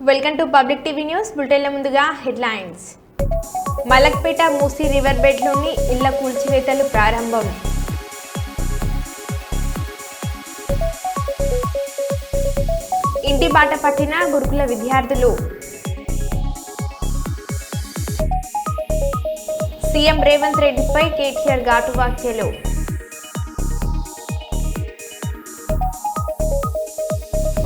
Welcome to public TV news. బులెటిన్ల ముందుగా headlines. Malakpet Musi river బెడ్లోని ఇళ్ల కూల్చివేతలు ప్రారంభం. ఇంటి బాట పట్టిన గురుకుల విద్యార్థులు. సీఎం రేవంత్ రెడ్డిపై కేటీఆర్ ఘాటు వ్యాఖ్యలు.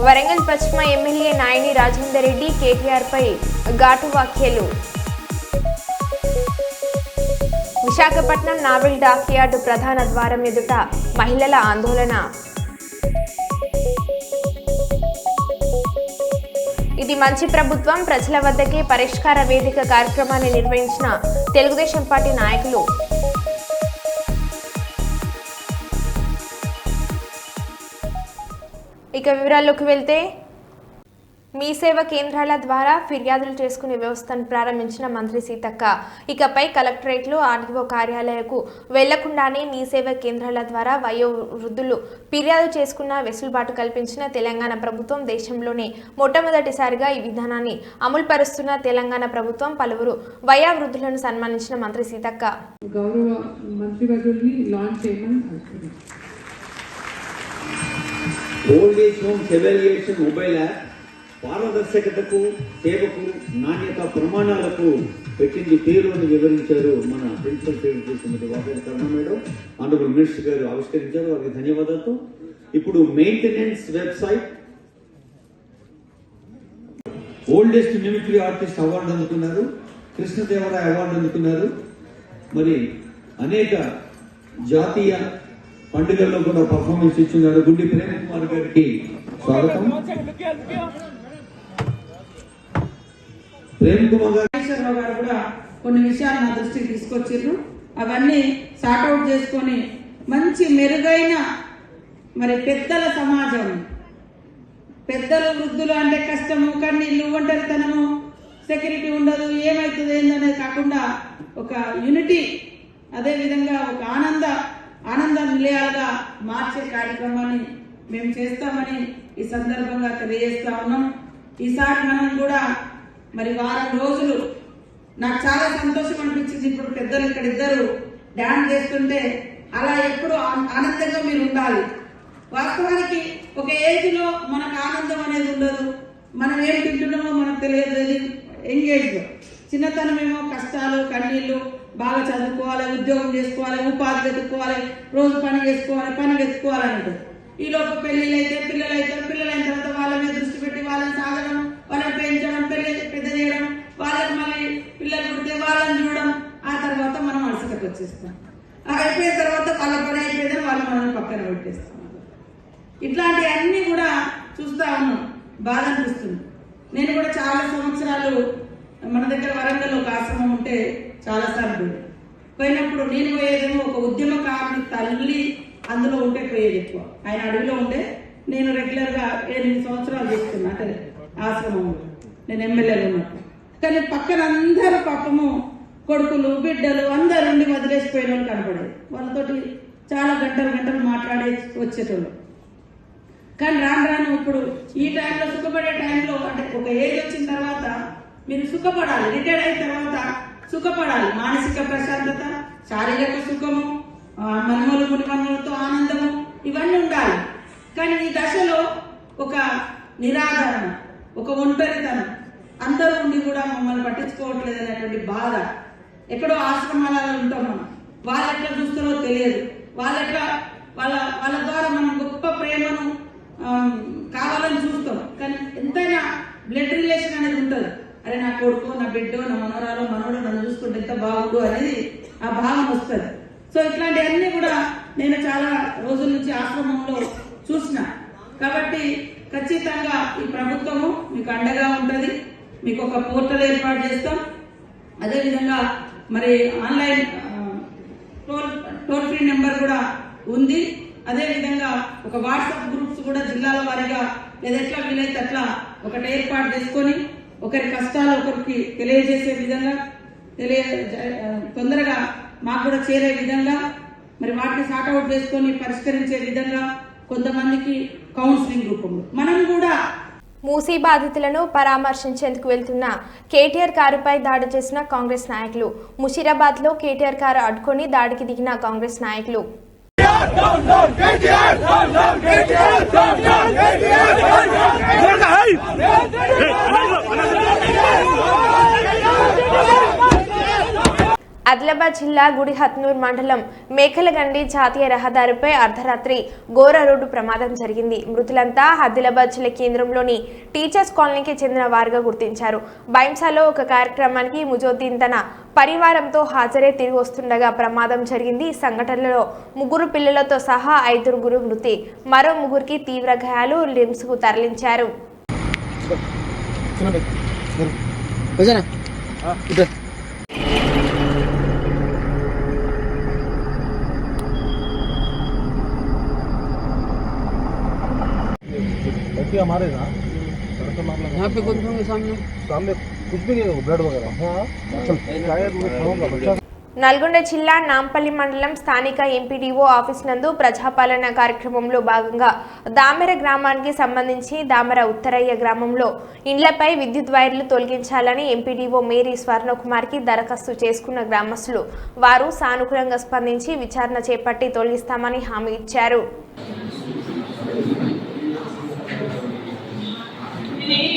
వరంగల్ పశ్చిమ ఎమ్మెల్యే నాయని రాజేందర్ రెడ్డి కేటీఆర్పై ఘాటు వ్యాఖ్యలు. విశాఖపట్నం నావెల్ డాక్యార్డు ప్రధాన ద్వారం ఎదుట మహిళల ఆందోళన. ఇది మంచి ప్రభుత్వం, ప్రజల వద్దకే పరిష్కార వేదిక కార్యక్రమాన్ని నిర్వహించిన తెలుగుదేశం పార్టీ నాయకులు. ఇక వివరాల్లోకి వెళ్తే, మీ సేవ కేంద్రాల ద్వారా ఫిర్యాదులు చేసుకునే వ్యవస్థను ప్రారంభించిన మంత్రి సీతక్క ఇకపై కలెక్టరేట్లు, ఆర్డీఓ కార్యాలయాలకు వెళ్లకుండానే మీ సేవ కేంద్రాల ద్వారా వయో వృద్ధులు ఫిర్యాదు చేసుకున్న వెసులుబాటు కల్పించిన తెలంగాణ ప్రభుత్వం. దేశంలోనే మొట్టమొదటిసారిగా ఈ విధానాన్ని అమలు పరుస్తున్న తెలంగాణ ప్రభుత్వం. పలువురు వయా వృద్ధులను సన్మానించిన మంత్రి సీతక్క గౌరవ మంత్రివర్యుల్ని లాంచ్ చేయమని old age homes evaluation mobile app పారదర్శకతకు, సేవకు, నాణ్యత ప్రమాణాలకు పెట్టింది పేరు అని వివరించారు మన principal secretary Shrimati Vaketi Karuna madam. Honourable minister గారు ఆవిష్కరించారు, వారికి ధన్యవాదాలతో. ఇప్పుడు maintenance website oldest mimicry artist award అందుకున్నారు, కృష్ణదేవరాయ అవార్డు అందుకున్నారు. మరి అనేక జాతీయ పండుగల్లో కూడా పర్ఫార్మెన్స్ ఇచ్చున్నారు. గుండి ప్రేమ్ కుమార్ గారికి స్వాగతం. ప్రేమ్ కుమార్ గారు కూడా కొన్ని విషయాలు నా దృష్టికి తీసుకొచ్చారు. అవన్నీ సార్ట్అవుట్ చేసుకొని మంచి మెరుగైన మరి పెద్దల సమాజం, పెద్దలు వృద్ధులు అంటే కష్టము, కన్నీళ్ళు, ఒంటరితనము, సెక్యూరిటీ ఉండదు, ఏమవుతుంది ఏందనేది కాకుండా ఒక యూనిటీ, అదేవిధంగా ఒక ఆనంద నిలయాలుగా మార్చే కార్యక్రమాన్ని మేము చేస్తామని ఈ సందర్భంగా తెలియజేస్తా ఉన్నాం. ఈసారి మనం కూడా మరి వారం రోజులు నాకు చాలా సంతోషం అనిపించింది. ఇప్పుడు పెద్దలు ఇక్కడ ఇద్దరు డాన్స్ చేస్తుంటే అలా ఎప్పుడు ఆనందంగా మీరు ఉండాలి. వాస్తవానికి ఒక ఏజ్ లో మనకు ఆనందం అనేది ఉండదు, మనం ఏం తింటున్నామో మనకు తెలియదు. ఎంగేజ్ లో చిన్నతనమేమో కష్టాలు, కన్నీళ్లు, బాగా చదువుకోవాలి, ఉద్యోగం చేసుకోవాలి, ఉపాధి వెతుక్కోవాలి, రోజు పని చేసుకోవాలి, పని వెతుక్కోవాలి అంటారు. ఈ లోపు పిల్లలైన తర్వాత వాళ్ళ మీద దృష్టి పెట్టి వాళ్ళని సాగడం, వాళ్ళని పెంచడం, పెద్ద చేయడం, వాళ్ళకి మళ్ళీ పిల్లలు పుడితే వాళ్ళని చూడడం, ఆ తర్వాత మనం అలసటకు వచ్చేస్తాం. అయిపోయిన తర్వాత వాళ్ళ పని అయిపోయిందని వాళ్ళు మనం పక్కన పెట్టేస్తాం. ఇట్లాంటివన్నీ కూడా చూస్తా ఉన్నాం, బాధ అనిపిస్తుంది. నేను కూడా చాలా సంవత్సరాలు మన దగ్గర వరంగల్ ఒక ఆశ్రమం ఉంటే చాలాసార్లు పోయినప్పుడు నేను పోయేదేమో ఒక ఉద్యమకారుని తల్లి అందులో ఉంటే పోయేది ఎక్కువ. ఆయన అడవిలో ఉండే, నేను రెగ్యులర్గా 8 సంవత్సరాలు చూస్తున్నా అంటే ఆశ్రమంలో నేను ఎమ్మెల్యేగా ఉన్నప్పుడు. కానీ పక్కన అందరూ పాపము కొడుకులు, బిడ్డలు అందరూ ఉండి వదిలేసిపోయిన వాళ్ళు కనపడేది. వాళ్ళతోటి చాలా గంటలు మాట్లాడే వచ్చేటోళ్ళు. కానీ రాను ఇప్పుడు ఈ టైంలో, సుఖపడే టైంలో, అంటే ఒక ఏజ్ వచ్చిన తర్వాత మీరు సుఖపడాలి. రిటైర్ అయిన తర్వాత సుఖపడాలి. మానసిక ప్రశాంతత, శారీరక సుఖము, మునిమనులతో ఆనందము, ఇవన్నీ ఉండాలి. కానీ ఈ దశలో ఒక నిరాదరణ, ఒక ఒంటరితనం, అందరూ ఉండి కూడా మమ్మల్ని పట్టించుకోవట్లేదు అనేటువంటి బాధ. ఎక్కడో ఆశ్రమాలలో ఉంటాం మనం, వాళ్ళు ఎట్లా చూస్తారో తెలియదు. వాళ్ళ ద్వారా మనం గొప్ప ప్రేమను కావాలని చూస్తాం. కానీ ఎంతైనా బ్లడ్ రిలేషన్ అనేది ఉంటుంది. అరే నా కొడుకు, నా బిడ్డో, నా మనవడు నన్ను చూసుకుంటే ఎంత బాగుండు అనేది ఆ భావన వస్తుంది. సో ఇట్లాంటివన్నీ కూడా నేను చాలా రోజుల నుంచి ఆశ్రమంలో చూసిన. కాబట్టి ఖచ్చితంగా ఈ ప్రభుత్వము మీకు అండగా ఉంటుంది. మీకు ఒక పోర్టల్ ఏర్పాటు చేస్తాం. అదేవిధంగా మరి ఆన్లైన్ టోల్ ఫ్రీ నెంబర్ కూడా ఉంది. అదేవిధంగా ఒక వాట్సాప్ గ్రూప్స్ కూడా జిల్లాల వారీగా లేదా ఎట్లా వీలైతే అట్లా ఒకటి ఏర్పాటు చేసుకొని ఒకరి కష్టాలు ఒకరికి తెలియజేసే విధంగా, తొందరగా మాకు కూడా చేరే విధంగా, మరి వాటిని సార్ట్అవుట్ చేసుకొని పరిష్కరించే విధంగా కొంతమందికి కౌన్సిలింగ్ రూపంలో మనం కూడా మూసీ బాధితులను పరామర్శించేందుకు వెళ్తున్న కేటీఆర్ కారుపై దాడి చేసిన కాంగ్రెస్ నాయకులు. ముషీరాబాద్లో కేటీఆర్ కారు అడ్డుకొని దాడికి దిగిన కాంగ్రెస్ నాయకులు. ఆదిలాబాద్ జిల్లా గుడిహత్నూర్ మండలం మేకలగండి జాతీయ రహదారిపై అర్ధరాత్రి ఘోర రోడ్డు ప్రమాదం జరిగింది. మృతులంతా ఆదిలాబాద్ జిల్లా కేంద్రంలోని టీచర్స్ కాలనీకి చెందిన వారుగా గుర్తించారు. బైంసాలో ఒక కార్యక్రమానికి ముజోద్దీన్ తన పరివారంతో హాజరై తిరిగి వస్తుండగా ప్రమాదం జరిగింది. ఈ సంఘటనలో 3 పిల్లలతో సహా 5 మృతి, మరో 3కి తీవ్ర గాయాలు, లిమ్స్కు తరలించారు. हमारे ना यहाँ पे कुछ सामने कुछ भी नहीं ब्लड वगैरह शायद मैं खाऊंगा बच्चा. నల్గొండ జిల్లా నాంపల్లి మండలం స్థానిక ఎంపీడీఓ ఆఫీస్ నందు ప్రజాపాలన కార్యక్రమంలో భాగంగా దామెర గ్రామానికి సంబంధించి దామెర ఉత్తరయ్య గ్రామంలో ఇండ్లపై విద్యుత్ వైర్లు తొలగించాలని ఎంపీడీఓ మేరీ స్వర్ణకుమార్కి దరఖాస్తు చేసుకున్న గ్రామస్తులు వారు సానుకూలంగా స్పందించి విచారణ చేపట్టి తొలగిస్తామని హామీ ఇచ్చారు.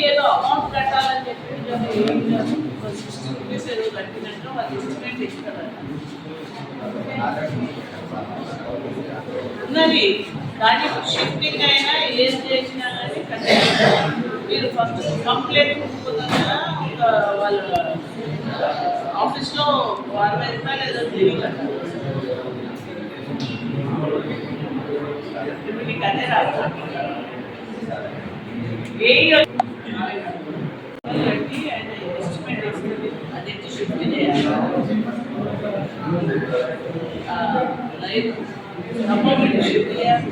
ఏదో అమౌంట్ కట్టాలని చెప్పి కట్టినట్టు వాళ్ళు ఇన్స్ట్రుమెంట్ ఇస్తారు ఉన్నది. దాన్ని షిఫ్టింగ్ అయినా ఏం చేసినా కానీ కట్టాలి. మీరు ఫస్ట్ కంప్లైంట్ ఉంటుందా వాళ్ళ ఆఫీస్లో 60 రూపాయలు ఏదో తిరిగి కట్టాలి. మీకు అదే రాదు. ఏ అదేంటి షిఫ్ట్ చేయాలి. అపార్ట్మెంట్ షిఫ్ట్ చేయాలి.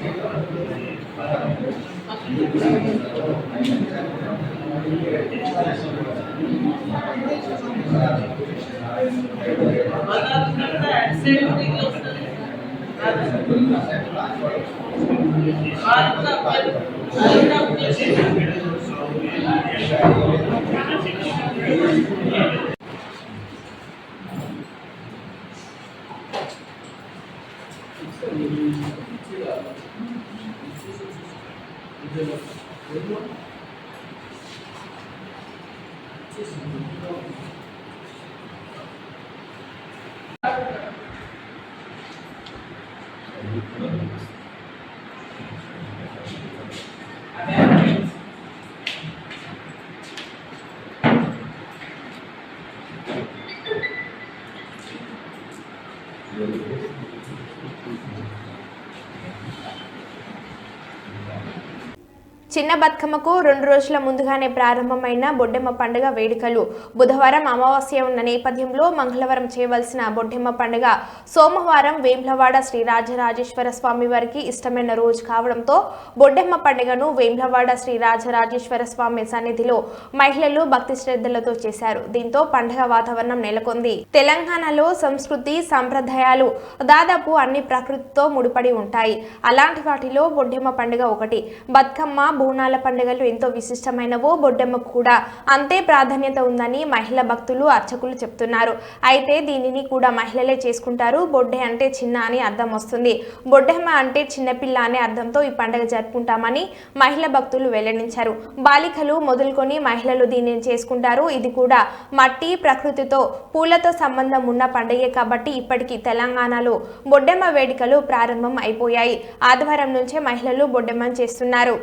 చిన్న బతుకమ్మకు 2 రోజుల ముందుగానే ప్రారంభమైన బొడ్డెమ్మ పండుగ వేడుకలు బుధవారం అమావాస్య ఉన్న నేపథ్యంలో మంగళవారం చేయవలసిన బొడ్డెమ్మ పండుగ సోమవారం వేములవాడ శ్రీ రాజరాజేశ్వర స్వామి వారికి ఇష్టమైన రోజు కావడంతో బొడ్డెమ్మ పండుగను వేములవాడ శ్రీ రాజరాజేశ్వర స్వామి సన్నిధిలో మహిళలు భక్తి శ్రద్ధలతో చేశారు. దీంతో పండుగ వాతావరణం నెలకొంది. తెలంగాణలో సంస్కృతి సంప్రదాయాలు దాదాపు అన్ని ప్రకృతితో ముడిపడి ఉంటాయి. అలాంటి వాటిలో బొడ్డెమ్మ పండుగ ఒకటి. బతుకమ్మ బోనాల పండుగలు ఎంతో విశిష్టమైనవో బొడ్డెమ్మకు కూడా అంతే ప్రాధాన్యత ఉందని మహిళా భక్తులు అర్చకులు చెప్తున్నారు. అయితే దీనిని కూడా మహిళలే చేసుకుంటారు. బొడ్డె అంటే చిన్న అని అర్థం వస్తుంది. బొడ్డెమ్మ అంటే చిన్నపిల్ల అనే అర్థంతో ఈ పండుగ జరుపుకుంటామని మహిళా భక్తులు వెల్లడించారు. బాలికలు మొదలుకొని మహిళలు దీనిని చేసుకుంటారు. ఇది కూడా మట్టి ప్రకృతితో పూలతో సంబంధం ఉన్న పండుగే కాబట్టి ఇప్పటికీ తెలంగాణలో బొడ్డెమ్మ వేడుకలు ప్రారంభం అయిపోయాయి. ఆదివారం నుంచే మహిళలు బొడ్డెమ్మను చేస్తున్నారు.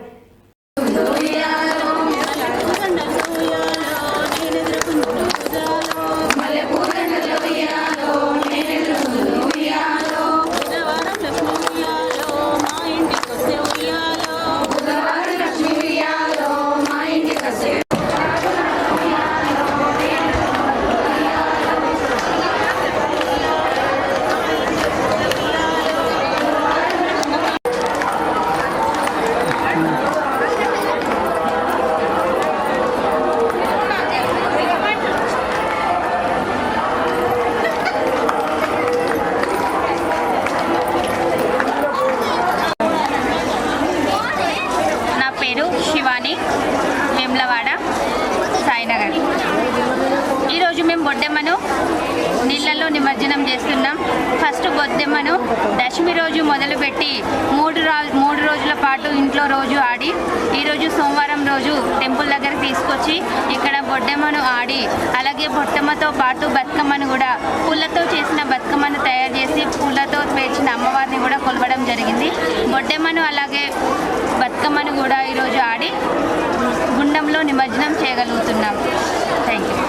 బొడ్డెమ్మను దశమి రోజు మొదలుపెట్టి మూడు రోజుల పాటు ఇంట్లో రోజు ఆడి ఈరోజు సోమవారం రోజు టెంపుల్ దగ్గర తీసుకొచ్చి ఇక్కడ బొడ్డెమ్మను ఆడి అలాగే బొడ్డెమ్మతో పాటు బతుకమ్మను కూడా పూలతో చేసిన బతుకమ్మను తయారు చేసి పూలతో పేర్చిన అమ్మవారిని కూడా కొలవడం జరిగింది. బొడ్డెమ్మను అలాగే బతుకమ్మను కూడా ఈరోజు ఆడి గుండంలో నిమజ్జనం చేయగలుగుతున్నాం. Thank you.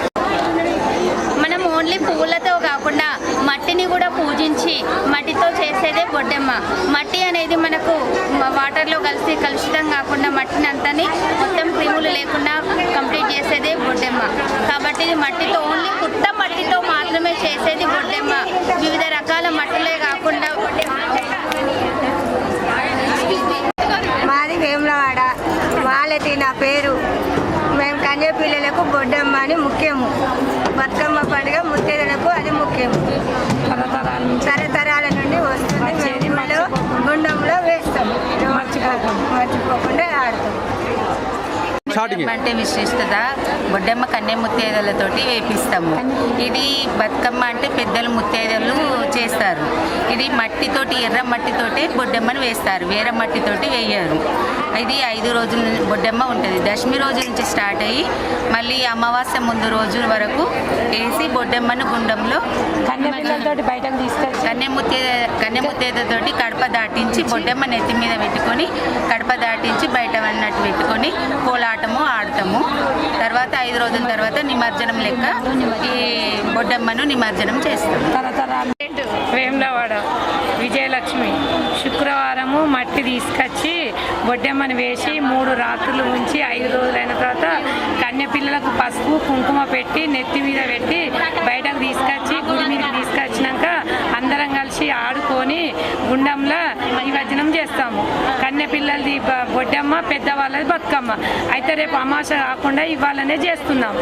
మనం ఓన్లీ పువ్వులతో కాకుండా మట్టిని కూడా పూజించి మట్టితో చేసేదే బొడ్డెమ్మ. మట్టి అనేది మనకు వాటర్లో కలిసి కలుషితం కాకుండా మట్టిని అంతని మొత్తం క్రిములు లేకుండా కంప్లీట్ చేసేదే బొడ్డెమ్మ. కాబట్టి ఇది మట్టితో ఓన్లీ పుట్ట మట్టితో మాత్రమే చేసేది బొడ్డెమ్మ. వివిధ రకాల మట్టిలే కాకుండా మాది వేములవాడ, మాలతి నా పేరు. మేము కన్య పిల్లలకు బొడ్డమ్మ అని ముఖ్యము. బతుకమ్మ పండుగ ముత్తైదులకు అది ముఖ్యము. తరతరాల నుండి వస్తుంది. మేము గుండంలో వేస్తాము, మర్చిపోకుండా ఆడతాం. అంటే విశిష్టత బొడ్డెమ్మ కన్య ముత్తైదులతోటి వేపిస్తాము. ఇది బతుకమ్మ అంటే పెద్దలు ముత్తైదులు చేస్తారు. ఇది మట్టితోటి ఎర్ర మట్టితోటి బొడ్డెమ్మను వేస్తారు, వేరే మట్టితోటి వేయరు. ఇది 5 రోజుల బొడ్డెమ్మ ఉంటుంది. దశమి రోజు నుంచి స్టార్ట్ అయ్యి మళ్ళీ అమావాస్య ముందు రోజు వరకు వేసి బొడ్డెమ్మను గుండంలో బయటకు తీసుకొచ్చి కన్య ముత్తైదులతోటి కడప దాటించి బొడ్డెమ్మ నెత్తి మీద పెట్టుకొని కడప దాటించి బయట అన్నట్టు పెట్టుకొని కోలాటము ఆడతాము. తర్వాత 5 రోజుల తర్వాత నిమజ్జనం లెక్క ఈ బొడ్డెమ్మను నిమజ్జనం చేస్తాము. వేములవాడ విజయలక్ష్మి. శుక్రవారము మట్టి తీసుకొచ్చి బొడ్డెమ్మను వేసి 3 రాత్రులు ఉంచి 5 రోజులైన తర్వాత కన్య పిల్లలకు పసుపు కుంకుమ పెట్టి నెత్తి మీద పెట్టి బయటకు తీసుకొచ్చి గుడి మీదకి తీసుకొచ్చినాక అందరం కలిసి ఆడుకొని గుండంలో నిమజ్జనం చేస్తాము. కన్య పిల్లలది బొడ్డమ్మ, పెద్దవాళ్ళది బతుకమ్మ. అయితే రేపు అమాస కాకుండా ఇవాళనే చేస్తున్నాం.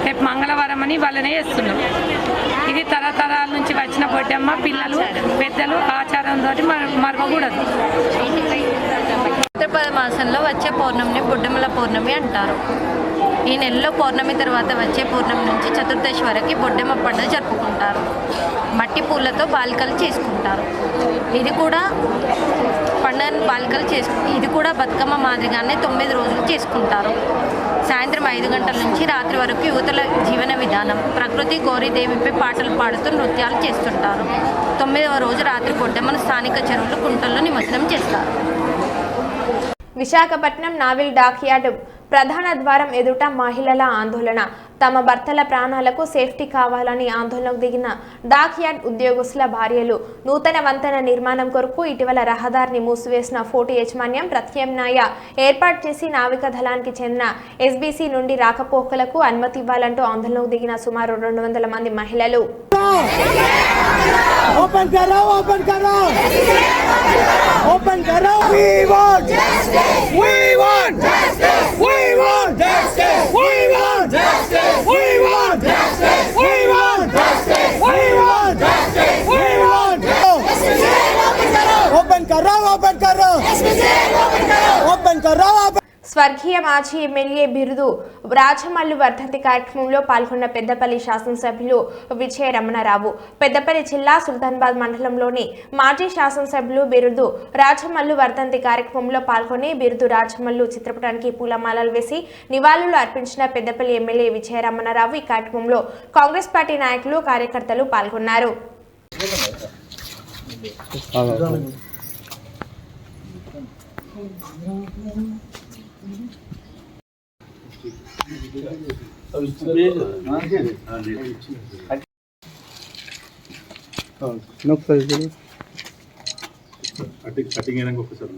రేపు మంగళవారం అని ఇవాళనే చేస్తున్నాం. ఇది తరతరాల నుంచి వచ్చిన బొడ్డమ్మ. పిల్లలు పెద్దలు ఆచారంతో మరవకూడదు. భాద్రపద మాసంలో వచ్చే పౌర్ణమిని బొడ్డెమ్మల పౌర్ణమి అంటారు. ఈ నెలలో పౌర్ణమి తర్వాత వచ్చే పౌర్ణమి నుంచి చతుర్దశి వరకు బొడ్డెమ్మ పండుగ జరుపుకుంటారు. మట్టి పూలతో బాలికలు చేసుకుంటారు. ఇది కూడా పండుగను బాలికలు ఇది కూడా బతుకమ్మ మాదిరిగానే 9 రోజులు చేసుకుంటారు. సాయంత్రం 5 గంటల నుంచి రాత్రి వరకు యువతల జీవన విధానం. ప్రకృతి గౌరీదేవిపై పాటలు పాడుతూ నృత్యాలు చేస్తుంటారు. 9వ రోజు రాత్రి బొడ్డెమ్మను స్థానిక చెరువులు కుంటల్లో నిమజ్జనం చేస్తారు. విశాఖపట్నం నావిల్ డాక్యార్డ్ ప్రధాన ద్వారం ఎదుట మహిళల ఆందోళన. తమ భర్తల ప్రాణాలకు సేఫ్టీ కావాలని ఆందోళనకు దిగిన డాక్యార్డ్ ఉద్యోగస్తుల భార్యలు నూతన వంతెన నిర్మాణం కొరకు ఇటీవల రహదారిని మూసివేసిన ఫోర్ట్ యాజమాన్యం ప్రత్యామ్నాయ ఏర్పాటు చేసి నావికా దళానికి చెందిన ఎస్బీసీ నుండి రాకపోకలకు అనుమతి ఇవ్వాలంటూ ఆందోళనకు దిగిన సుమారు 200 మంది మహిళలు ఓపెన్ కరో ఓపెన్ కరో ఓపెన్ కరో we want justice we want justice we want justice we want justice we want justice we want justice we want justice we want open కరో ఓపెన్ కరో ఓపెన్ కరో స్వర్గీయ మాజీ ఎమ్మెల్యే బిరుదు రాజమల్లు వర్ధంతి కార్యక్రమంలో పాల్గొన్న పెద్దపల్లి శాసనసభ్యులు విజయ రమణారావు. పెద్దపల్లి జిల్లా సుల్తానాబాద్ మండలంలోని మాజీ శాసనసభ్యులు బిరుదు రాజమల్లు వర్ధంతి కార్యక్రమంలో పాల్గొని బిరుదు రాజమల్లు చిత్రపటానికి పూలమాలలు వేసి నివాళులు అర్పించిన పెద్దపల్లి ఎమ్మెల్యే విజయ రమణారావు. ఈ కార్యక్రమంలో కాంగ్రెస్ పార్టీ నాయకులు కార్యకర్తలు పాల్గొన్నారు. కటింగ్ అయినాక ఒకసారి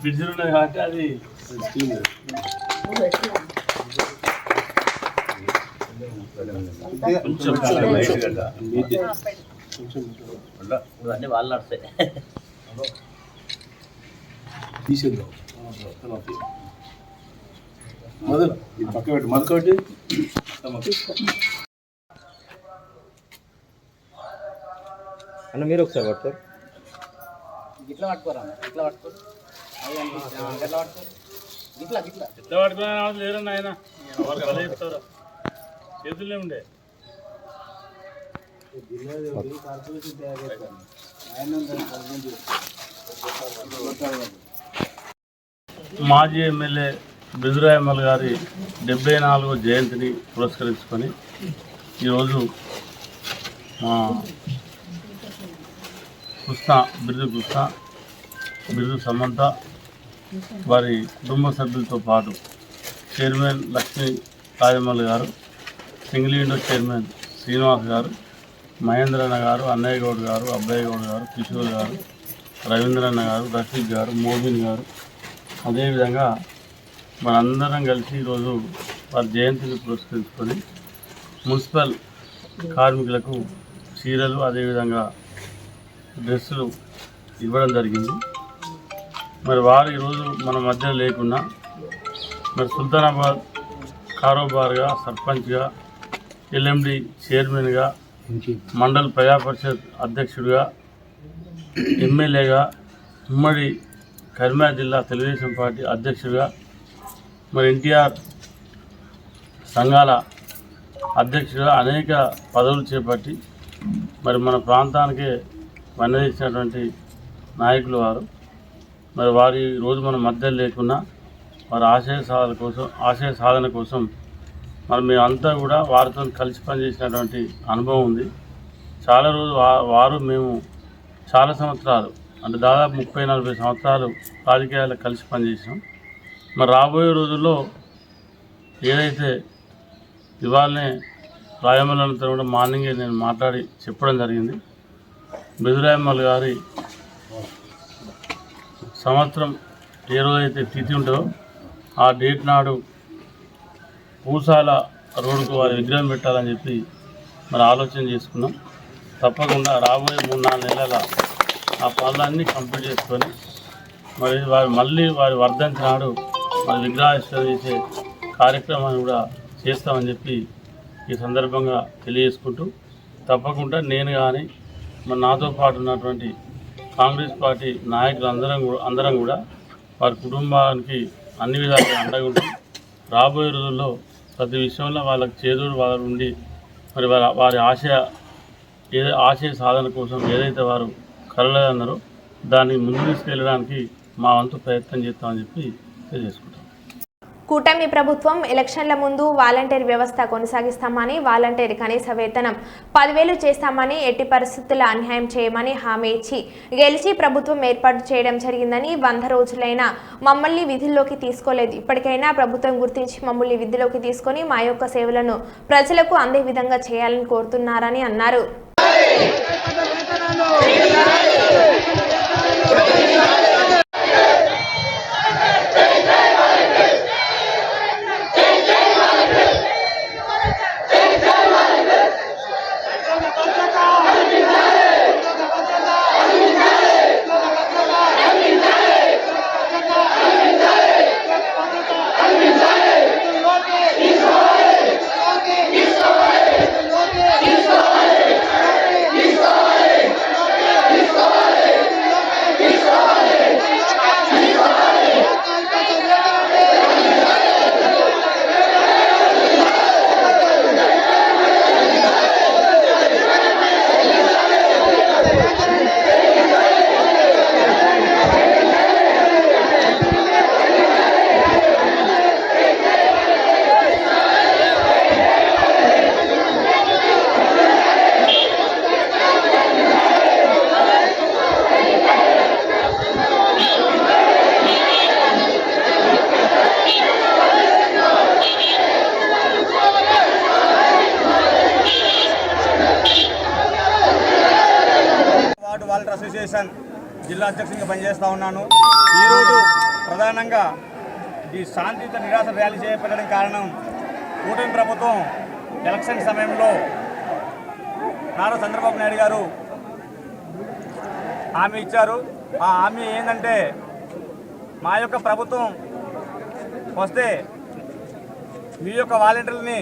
ఫ్రిడ్జ్ ఉన్నది కాబట్టి అది అన్నీ వాళ్ళు నడుస్తాయి తీసేద్దాం. మొదలు ఇది పక్క పెట్టి మొదలుకోటి అన్న మీరు ఒకసారి పట్టుకోరు ఇట్లా పట్టుకోరా, ఇట్లా పట్టుకోరు, ఇట్లా పట్టుకోరు. ఇట్లా పట్టుకున్నా లేరన్న ఆయన వాళ్ళు కల చెప్తారా చేతుల్లో ఉండే మాజీ ఎమ్మెల్యే బిదురాయమ్మల్ గారి 74వ జయంతిని పురస్కరించుకొని ఈరోజు మా బిరుదు సమంత వారి కుటుంబ సభ్యులతో పాటు చైర్మన్ లక్ష్మీ రాజమల్ గారు, సింగిల్ విండో చైర్మన్ శ్రీనివాస్ గారు, మహేంద్రన్న గారు, అన్నయ్య గౌడ్ గారు, అబ్బాయి గౌడ్ గారు, కిషోర్ గారు, రవీంద్రన్న గారు, రఫీక్ గారు, మోబిన్ గారు, అదేవిధంగా మనందరం కలిసి ఈరోజు వారి జయంతిని పురస్కరించుకొని మున్సిపల్ కార్మికులకు చీరలు అదేవిధంగా డ్రెస్సులు ఇవ్వడం జరిగింది. మరి వారు ఈరోజు మన మధ్య లేకున్నా మరి సుల్తానాబాద్ కారోబార్గా, సర్పంచ్గా, ఎల్ఎండి చైర్మన్గా, మండల్ ప్రజా పరిషత్ అధ్యక్షుడిగా, ఎమ్మెల్యేగా, ఉమ్మడి కరీంనగర్ జిల్లా తెలుగుదేశం పార్టీ అధ్యక్షుడిగా, మరి ఎన్టీఆర్ సంఘాల అధ్యక్షుడిగా అనేక పదవులు చేపట్టి మరి మన ప్రాంతానికి వన్నదించినటువంటి నాయకులు వారు. మరి వారి రోజు మన మధ్య లేకున్నా వారి ఆశయ సాధన కోసం మరి మేమంతా కూడా వారితో కలిసి పనిచేసినటువంటి అనుభవం ఉంది. చాలా రోజు వారు మేము చాలా సంవత్సరాలు అంటే దాదాపు 30-40 సంవత్సరాలు రాజకీయాల్లో కలిసి పనిచేసినాం. మరి రాబోయే రోజుల్లో ఏదైతే ఇవాళనే రాయమల్లంతో కూడా మార్నింగే నేను మాట్లాడి చెప్పడం జరిగింది. బిదురాయమ్మల్ గారి సంవత్సరం ఏ రోజైతే తిథి ఉంటుందో ఆ డేట్ నాడు పూసాల రోడ్డుకు వారి విగ్రహం పెట్టాలని చెప్పి మరి ఆలోచన చేసుకున్నాం. తప్పకుండా రాబోయే 3-4 నెలల ఆ పనులన్నీ కంప్లీట్ చేసుకొని మరి వారి వర్ధంతి నాడు మరి విగ్రహావిష్కరణ చేసే కార్యక్రమాన్ని కూడా చేస్తామని చెప్పి ఈ సందర్భంగా తెలియజేసుకుంటూ తప్పకుండా నేను కానీ మరి నాతో పాటు ఉన్నటువంటి కాంగ్రెస్ పార్టీ నాయకులు అందరం కూడా వారి కుటుంబానికి అన్ని విధాలుగా అండగా ఉంటాం. రాబోయే రోజుల్లో ప్రతి విషయంలో వాళ్ళకి చేదోడు వారు ఉండి మరి వారి ఆశయ సాధన కోసం ఏదైతే వారు కలలేదన్నారో దాన్ని ముందు తీసుకెళ్ళడానికి మా వంతు ప్రయత్నం చేస్తామని చెప్పి తెలియజేసుకుంటాం. కూటమి ప్రభుత్వం ఎలక్షన్ల ముందు వాలంటీర్ వ్యవస్థ కొనసాగిస్తామని, వాలంటీర్ కనీస వేతనం 10,000 చేస్తామని, ఎట్టి పరిస్థితుల్లో అన్యాయం చేయమని హామీ ఇచ్చి గెలిచి ప్రభుత్వం ఏర్పాటు చేయడం జరిగిందని, 100 రోజులైనా మమ్మల్ని విధుల్లోకి తీసుకోలేదు. ఇప్పటికైనా ప్రభుత్వం గుర్తించి మమ్మల్ని విధుల్లోకి తీసుకొని మా యొక్క సేవలను ప్రజలకు అందే విధంగా చేయాలని కోరుతున్నారని అన్నారు. వాలంటీర్ అసోసియేషన్ జిల్లా అధ్యక్షునిగా పనిచేస్తూ ఉన్నాను. ఈరోజు ప్రధానంగా ఈ శాంతియుత నిరాశ ర్యాలీ చేపట్టడానికి కారణం కూటమి ప్రభుత్వం ఎలక్షన్ సమయంలో నారా చంద్రబాబు నాయుడు గారు హామీ ఇచ్చారు. ఆ హామీ ఏంటంటే మా యొక్క ప్రభుత్వం వస్తే మీ యొక్క వాలంటీర్లని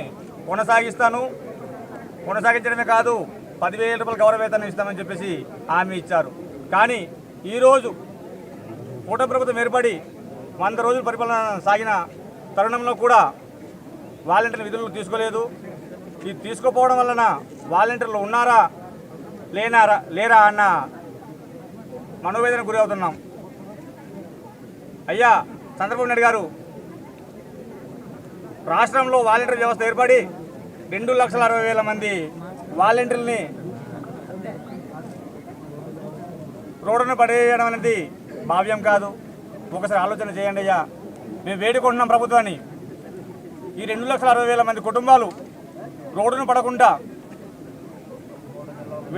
కొనసాగించడమే కాదు 10,000 రూపాయల గౌరవ వేతనం ఇస్తామని చెప్పేసి హామీ ఇచ్చారు. కానీ ఈరోజు కూటమి ప్రభుత్వం ఏర్పడి 100 రోజులు పరిపాలన సాగిన తరుణంలో కూడా వాలంటీర్ విధులు తీసుకోలేదు. ఇది తీసుకోపోవడం వలన వాలంటీర్లు ఉన్నారా లేరా అన్న మనోవేదన గురి అవుతున్నాం. అయ్యా చంద్రబాబు నాయుడు గారు రాష్ట్రంలో వాలంటీర్ వ్యవస్థ ఏర్పడి 2,60,000 మంది వాలంటీర్ని రోడ్డును పడేయడం అనేది భావ్యం కాదు. ఒకసారి ఆలోచన చేయండి అయ్యా. మేము వేడుకుంటున్నాం ప్రభుత్వాన్ని, ఈ 2,60,000 మంది కుటుంబాలు రోడ్డును పడకుండా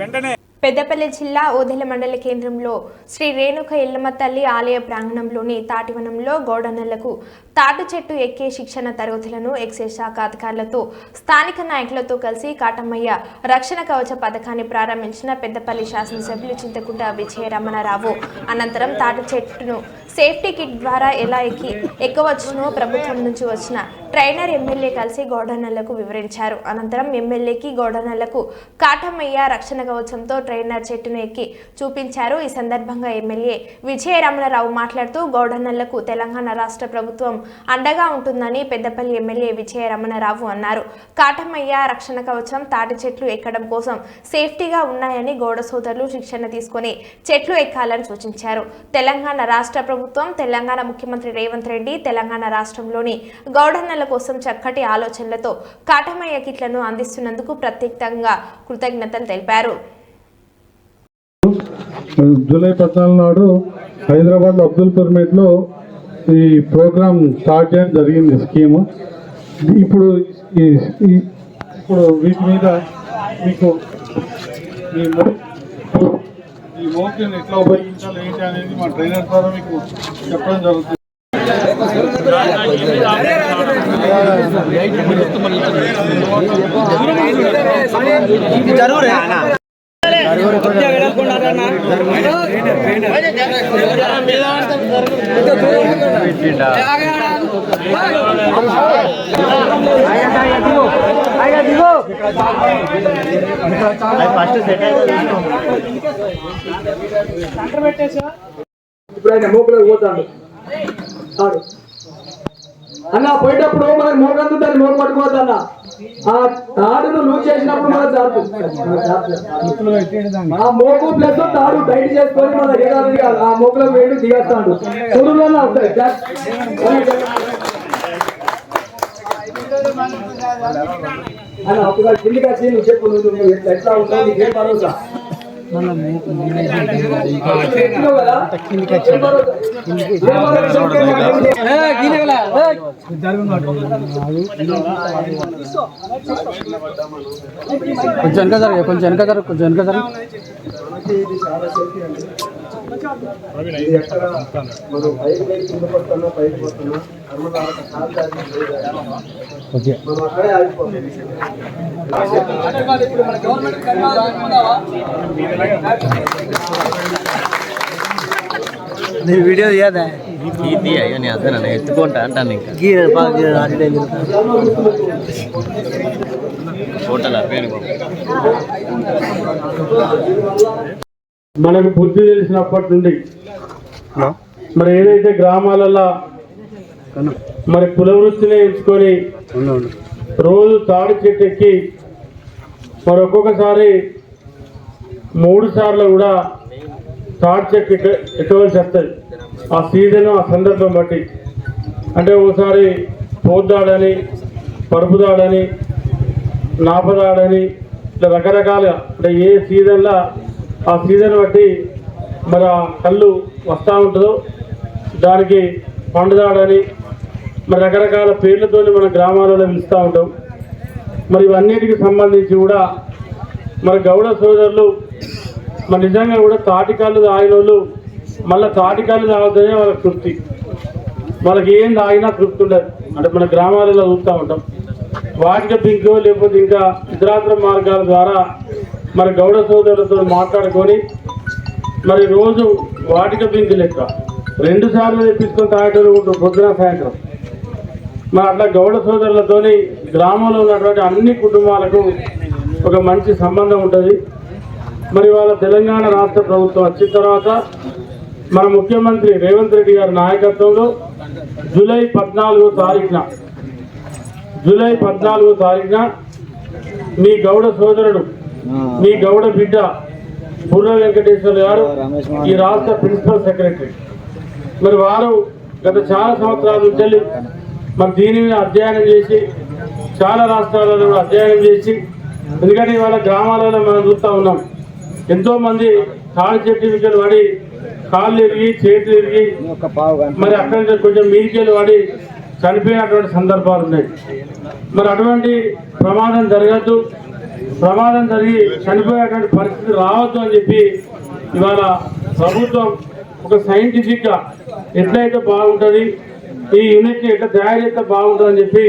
వెంటనే. పెద్దపల్లి జిల్లా ఓదెల మండల కేంద్రంలో శ్రీ రేణుక ఎల్లమ్మ తల్లి ఆలయ ప్రాంగణంలోని తాటివనంలో గౌడన్నలకు తాటి చెట్టు ఎక్కే శిక్షణ తరగతులను ఎక్సైజ్ శాఖ అధికారులతో స్థానిక నాయకులతో కలిసి కాటమయ్య రక్షణ కవచ పథకాన్ని ప్రారంభించిన పెద్దపల్లి శాసనసభ్యులు చింతకుంట విజయ రమణారావు అనంతరం తాటి చెట్టును సేఫ్టీ కిట్ ద్వారా ఎలా ఎక్కవచ్చునో ప్రభుత్వం నుంచి వచ్చిన ట్రైనర్ ఎమ్మెల్యే కలిసి గౌడన్నలకు వివరించారు. అనంతరం ఎమ్మెల్యేకి గౌడన్నలకు కాటమయ్య రక్షణ కవచంతో ట్రైనర్ చెట్టును ఎక్కి చూపించారు. ఈ సందర్భంగా ఎమ్మెల్యే విజయ రమణారావు మాట్లాడుతూ గౌడన్నలకు తెలంగాణ రాష్ట్ర ప్రభుత్వం అండగా ఉంటుందని పెద్దపల్లి ఎమ్మెల్యే విజయ రమణారావు అన్నారు. కాటమయ్య రక్షణ కవచం తాటి చెట్లు ఎక్కడం కోసం సేఫ్టీగా ఉన్నాయని గౌడ సోదరులు శిక్షణ తీసుకుని చెట్లు ఎక్కాలని సూచించారు. తెలంగాణ రాష్ట్ర ప్రభుత్వం తెలంగాణ ముఖ్యమంత్రి రేవంత్ రెడ్డి తెలంగాణ రాష్ట్రంలోని గౌడన్నల కోసం చక్కటి ఆలోచనలతో కాటమయ్య కిట్లను అందిస్తున్నందుకు ప్రత్యేకంగా కృతజ్ఞతలు తెలిపారు. జూలై 14 నాడు హైదరాబాద్ అబ్దుల్పూర్ మీట్లో ఈ ప్రోగ్రామ్ స్టార్ట్ చేయడం జరిగింది స్కీము. ఇప్పుడు వీటి మీద మీకు ఈ మౌంటైన్ ఎట్లా ఉపయోగించాలి ఏంటి అనేది మా ట్రైనర్ ద్వారా మీకు చెప్పడం జరుగుతుంది. ఇప్పుడు ఆయన మోకులకు పోతాడు అన్న. పోయేటప్పుడు మనకు మోకందు దాన్ని మోక పట్టుకోవద్దు అన్న. ఆ తాడును లూజ్ చేసినప్పుడు మన ఆ మోకు ప్లస్ తాడు టైట్ చేసుకొని మన దిగాలి. ఆ మోకులో వేడి దిగేస్తాడు. చూడులో అన్న ఒకసారి కిందికి వచ్చి నువ్వు చెప్పు, నువ్వు ఎట్లా ఉంటావు, నీకేం భరోసా? కొంచెం వెనక జరగ, కొంచెం వెనక జరగ, కొంచెం వెనక జరగ. ఓకే నేను వీడియో తీయదా అయ్యో నేను అదే నన్ను ఎత్తుకుంటా అంటాను ఇంకా హోటల్ మనకు బుద్ధి తెలిసినప్పటి నుండి మరి ఏదైతే గ్రామాలలో మరి కులవృత్తిని ఎంచుకొని రోజు తాడి చెట్టు ఎక్కి మరి ఒక్కొక్కసారి 3 సార్లు కూడా తాడి చెట్టు ఎక్కవలసి వస్తుంది. ఆ సీజన్ ఆ సందర్భం బట్టి అంటే ఒకసారి పోద్దాడని, పరుపుదాడని, నాపదాడని ఇట్లా రకరకాల అంటే ఏ సీజన్లో ఆ సీజన్ బట్టి మరి ఆ కళ్ళు వస్తూ ఉంటుందో దానికి పండుదాడని మరి రకరకాల పేర్లతో మన గ్రామాలలో పిలుస్తూ ఉంటాం. మరి ఇవన్నిటికి సంబంధించి కూడా మరి గౌడ సోదరులు మరి నిజంగా కూడా తాటికాళ్ళు తాగిన వాళ్ళు మళ్ళీ తాటికాళ్ళు తాగుతూనే వాళ్ళకి తృప్తి, వాళ్ళకి ఏం తాగినా తృప్తి ఉండదు. అంటే మన గ్రామాలలో చూస్తూ ఉంటాం. వాటిక పింకో లేకపోతే ఇంకా ఇతరాత్ర మార్గాల ద్వారా మరి గౌడ సోదరులతో మాట్లాడుకొని మరి రోజు వాటిక పింకు లెక్క 2 సార్లు తెప్పించుకొని తాగేటోళ్ళు ఉంటారు పొద్దున సాయంత్రం. మరి అట్లా గౌడ సోదరులతోని గ్రామంలో ఉన్నటువంటి అన్ని కుటుంబాలకు ఒక మంచి సంబంధం ఉంటుంది. మరి వాళ్ళ తెలంగాణ రాష్ట్ర ప్రభుత్వం వచ్చిన తర్వాత మన ముఖ్యమంత్రి రేవంత్ రెడ్డి గారి నాయకత్వంలో జూలై 14వ తారీఖున మీ గౌడ సోదరుడు, మీ గౌడ బిడ్డ పూర్వ వెంకటేశ్వర గారు ఈ రాష్ట్ర ప్రిన్సిపల్ సెక్రటరీ. మరి వారు గత చాలా సంవత్సరాల నుంచి మరి దీని మీద అధ్యయనం చేసి చాలా రాష్ట్రాలలో అధ్యయనం చేసి, ఎందుకంటే ఇవాళ గ్రామాలలో మనం చూస్తూ ఉన్నాం ఎంతోమంది తాడి చెట్టు వికెలు పడి కాళ్ళు ఎరిగి చేతులు ఎరిగి మరి అక్కడి నుంచి కొంచెం మీదికెళ్ళి పడి చనిపోయినటువంటి సందర్భాలు ఉన్నాయి. మరి అటువంటి ప్రమాదం జరగద్దు, ప్రమాదం జరిగి చనిపోయేటువంటి పరిస్థితి రావద్దు అని చెప్పి ఇవాళ ప్రభుత్వం ఒక సైంటిఫిక్గా ఎట్లయితే బాగుంటుంది, ఈ యూనిట్ని ఎట్లా తయారు చేస్తే బాగుంటుంది అని చెప్పి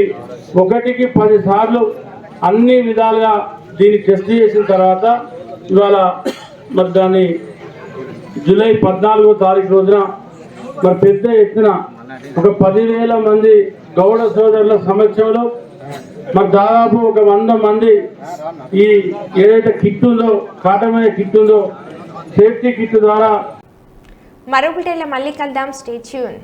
1కి 10 సార్లు అన్ని విధాలుగా దీన్ని టెస్ట్ చేసిన తర్వాత ఇవాళ మరి దాన్ని జూలై 14వ తారీఖు రోజున మరి పెద్ద ఎత్తున ఒక 10,000 మంది గౌడ సోదరుల సమక్షంలో మరి దాదాపు ఒక 100 మంది ఈ ఏదైతే కిట్ ఉందో, కాటమైన కిట్ ఉందో, సేఫ్టీ కిట్ ద్వారా మరో బిడ్డలో మళ్ళీ కలుద్దాం. Stay tune.